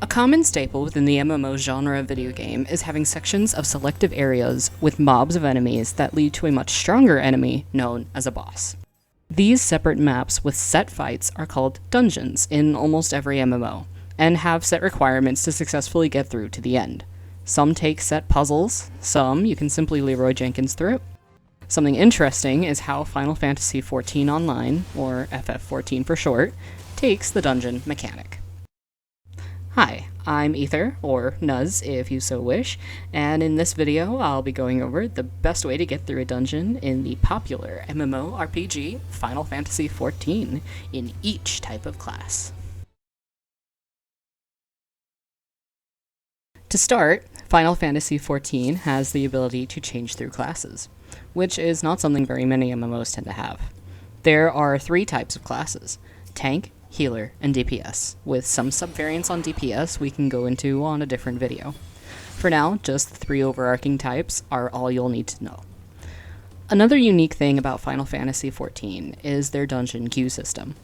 A common staple within the MMO genre of video game is having sections of selective areas with mobs of enemies that lead to a much stronger enemy known as a boss. These separate maps with set fights are called dungeons in almost every MMO, and have set requirements to successfully get through to the end. Some take set puzzles, some you can simply Leroy Jenkins through. Something interesting is how Final Fantasy XIV Online, or FF14 for short, takes the dungeon mechanic. Hi, I'm Ether, or Nuz if you so wish, and in this video I'll be going over the best way to get through a dungeon in the popular MMORPG Final Fantasy XIV in each type of class. To start, Final Fantasy XIV has the ability to change through classes, which is not something very many MMOs tend to have. There are 3 types of classes: tank, healer, and DPS, with some subvariants on DPS we can go into on a different video. For now, just the 3 overarching types are all you'll need to know. Another unique thing about Final Fantasy XIV is their dungeon queue system.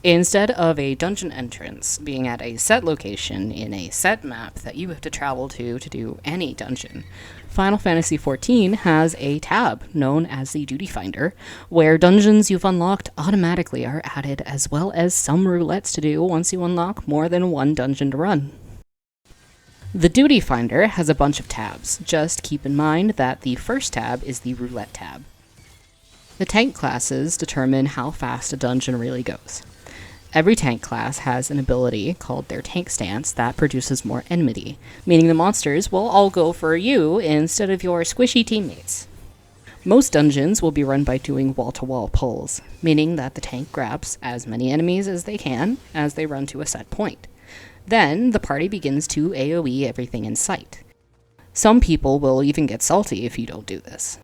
Instead of a dungeon entrance being at a set location in a set map that you have to travel to do any dungeon, Final Fantasy XIV has a tab known as the Duty Finder, where dungeons you've unlocked automatically are added, as well as some roulettes to do once you unlock more than one dungeon to run. The Duty Finder has a bunch of tabs. Just keep in mind that the first tab is the roulette tab. The tank classes determine how fast a dungeon really goes. Every tank class has an ability called their tank stance that produces more enmity, meaning the monsters will all go for you instead of your squishy teammates. Most dungeons will be run by doing wall-to-wall pulls, meaning that the tank grabs as many enemies as they can as they run to a set point. Then, the party begins to AoE everything in sight. Some people will even get salty if you don't do this.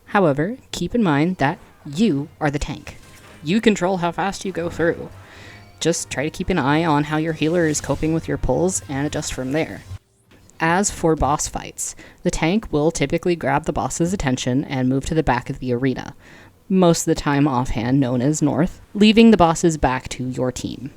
However, keep in mind that you are the tank. You control how fast you go through. Just try to keep an eye on how your healer is coping with your pulls and adjust from there. As for boss fights, the tank will typically grab the boss's attention and move to the back of the arena, most of the time offhand known as North, leaving the boss's back to your team.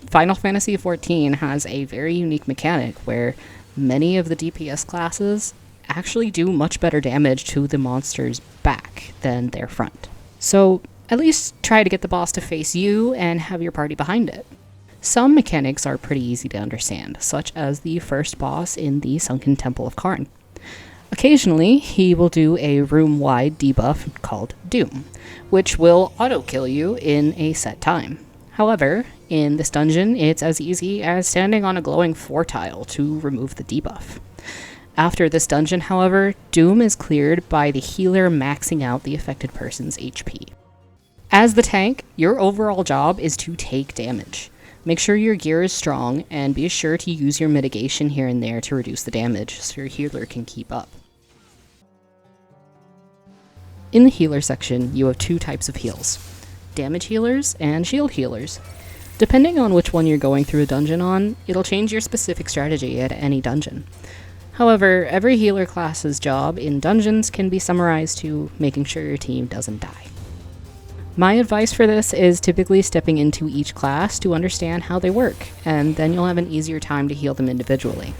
Final Fantasy XIV has a very unique mechanic where many of the DPS classes actually do much better damage to the monster's back than their front. So at least try to get the boss to face you and have your party behind it. Some mechanics are pretty easy to understand, such as the first boss in the Sunken Temple of Karn. Occasionally, he will do a room-wide debuff called Doom, which will auto-kill you in a set time. However, in this dungeon, it's as easy as standing on a glowing 4 tile to remove the debuff. After this dungeon, however, Doom is cleared by the healer maxing out the affected person's HP. As the tank, your overall job is to take damage. Make sure your gear is strong, and be sure to use your mitigation here and there to reduce the damage so your healer can keep up. In the healer section, you have 2 types of heals: damage healers and shield healers. Depending on which one you're going through a dungeon on, it'll change your specific strategy at any dungeon. However, every healer class's job in dungeons can be summarized to making sure your team doesn't die. My advice for this is typically stepping into each class to understand how they work, and then you'll have an easier time to heal them individually.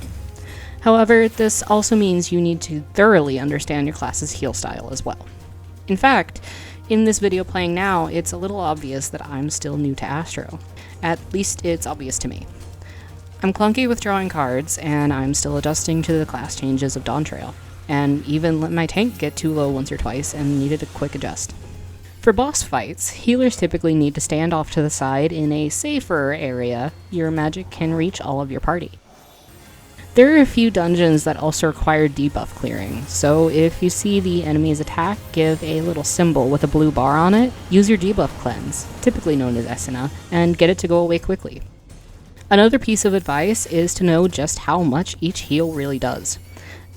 However, this also means you need to thoroughly understand your class's heal style as well. In fact, in this video playing now, it's a little obvious that I'm still new to Astro. At least it's obvious to me. I'm clunky with drawing cards, and I'm still adjusting to the class changes of Dawntrail, and even let my tank get too low once or twice and needed a quick adjust. For boss fights, healers typically need to stand off to the side in a safer area your magic can reach all of your party. There are a few dungeons that also require debuff clearing, so if you see the enemy's attack give a little symbol with a blue bar on it, use your debuff cleanse, typically known as Esuna, and get it to go away quickly. Another piece of advice is to know just how much each heal really does.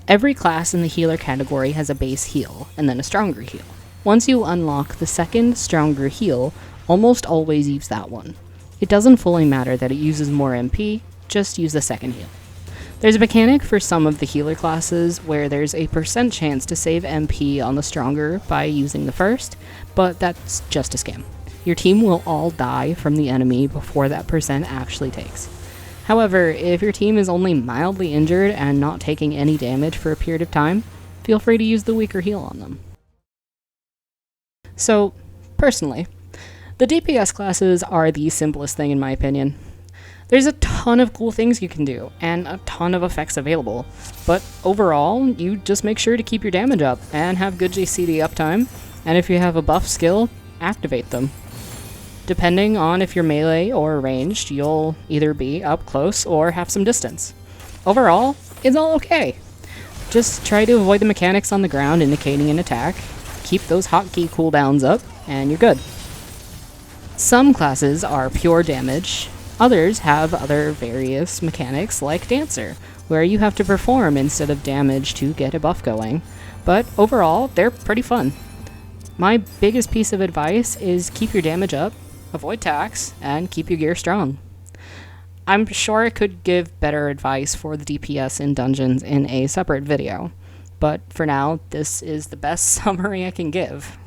Every class in the healer category has a base heal, and then a stronger heal. Once you unlock the second, stronger heal, almost always use that one. It doesn't fully matter that it uses more MP, just use the second heal. There's a mechanic for some of the healer classes where there's a % chance to save MP on the stronger by using the first, but that's just a scam. Your team will all die from the enemy before that % actually takes. However, if your team is only mildly injured and not taking any damage for a period of time, feel free to use the weaker heal on them. So, personally, the DPS classes are the simplest thing in my opinion. There's a ton of cool things you can do, and a ton of effects available, but overall, you just make sure to keep your damage up, and have good GCD uptime, and if you have a buff skill, activate them. Depending on if you're melee or ranged, you'll either be up close or have some distance. Overall, it's all okay. Just try to avoid the mechanics on the ground indicating an attack, keep those hotkey cooldowns up, and you're good. Some classes are pure damage. Others have other various mechanics like Dancer, where you have to perform instead of damage to get a buff going, but overall, they're pretty fun. My biggest piece of advice is keep your damage up, avoid tax, and keep your gear strong. I'm sure I could give better advice for the DPS in dungeons in a separate video, but for now, this is the best summary I can give.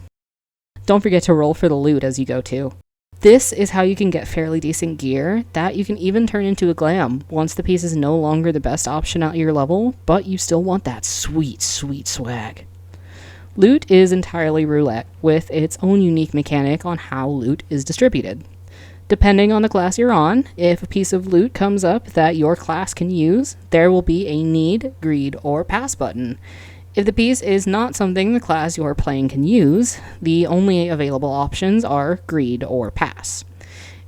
Don't forget to roll for the loot as you go too. This is how you can get fairly decent gear that you can even turn into a glam once the piece is no longer the best option at your level, but you still want that sweet, sweet swag. Loot is entirely roulette, with its own unique mechanic on how loot is distributed. Depending on the class you're on, if a piece of loot comes up that your class can use, there will be a need, greed, or pass button. If the piece is not something the class you're playing can use, the only available options are greed or pass.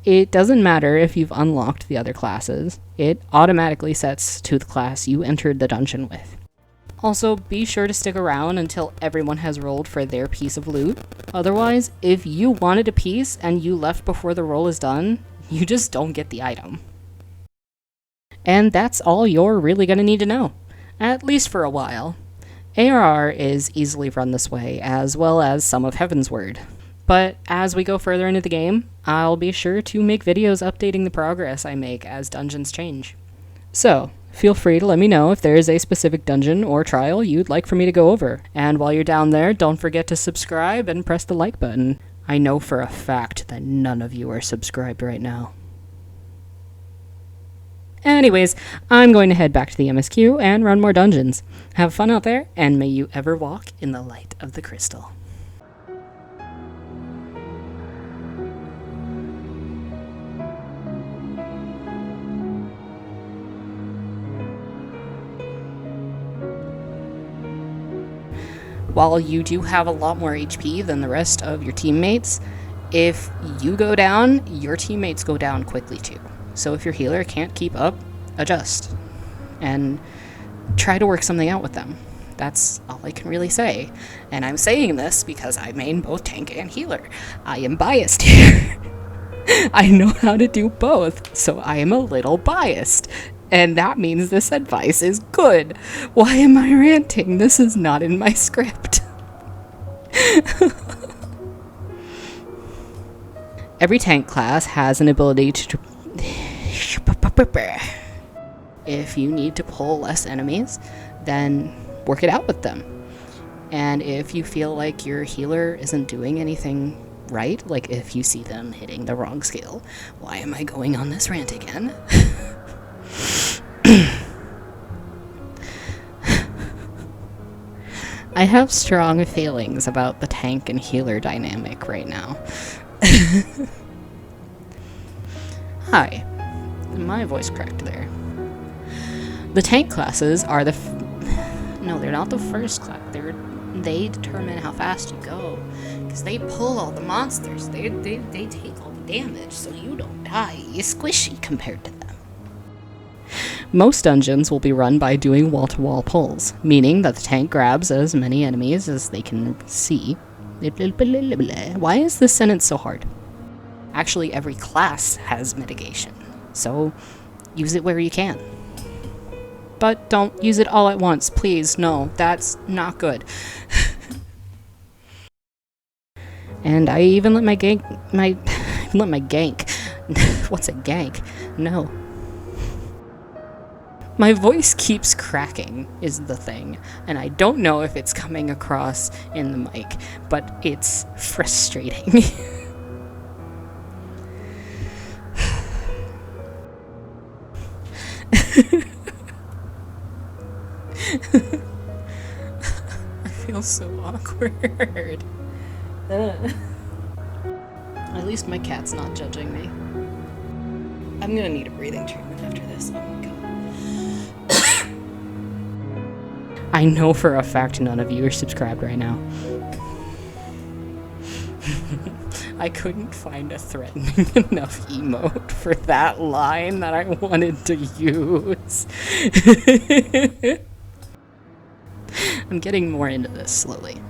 It doesn't matter if you've unlocked the other classes, it automatically sets to the class you entered the dungeon with. Also, be sure to stick around until everyone has rolled for their piece of loot. Otherwise, if you wanted a piece and you left before the roll is done, you just don't get the item. And that's all you're really going to need to know, at least for a while. ARR is easily run this way, as well as some of Heavensward. But as we go further into the game, I'll be sure to make videos updating the progress I make as dungeons change. So, feel free to let me know if there is a specific dungeon or trial you'd like for me to go over. And while you're down there, don't forget to subscribe and press the like button. I know for a fact that none of you are subscribed right now. Anyways, I'm going to head back to the MSQ and run more dungeons. Have fun out there, and may you ever walk in the light of the crystal. While you do have a lot more HP than the rest of your teammates, if you go down, your teammates go down quickly too. So if your healer can't keep up, adjust. And try to work something out with them. That's all I can really say. And I'm saying this because I main both tank and healer. I am biased here. I know how to do both, so I am a little biased. And that means this advice is good. Why am I ranting? This is not in my script. Every tank class has an ability to... If you need to pull less enemies, then work it out with them. And if you feel like your healer isn't doing anything right, like if you see them hitting the wrong skill, why am I going on this rant again? I have strong feelings about the tank and healer dynamic right now. Hi. My voice cracked there. The tank classes are the no, they're not the first class. They determine how fast you go. Because they pull all the monsters. They take all the damage, so you don't die. You're squishy compared to them. Most dungeons will be run by doing wall-to-wall pulls, meaning that the tank grabs as many enemies as they can see. Why is this sentence so hard? Actually, every class has mitigation, so use it where you can. But don't use it all at once, please. No, that's not good. And I even let my gank... What's a gank? No. My voice keeps cracking, is the thing, and I don't know if it's coming across in the mic, but it's frustrating. I feel so awkward. At least my cat's not judging me. I'm gonna need a breathing treatment after this. Oh my god. I know for a fact none of you are subscribed right now. I couldn't find a threatening enough emote for that line that I wanted to use. I'm getting more into this slowly.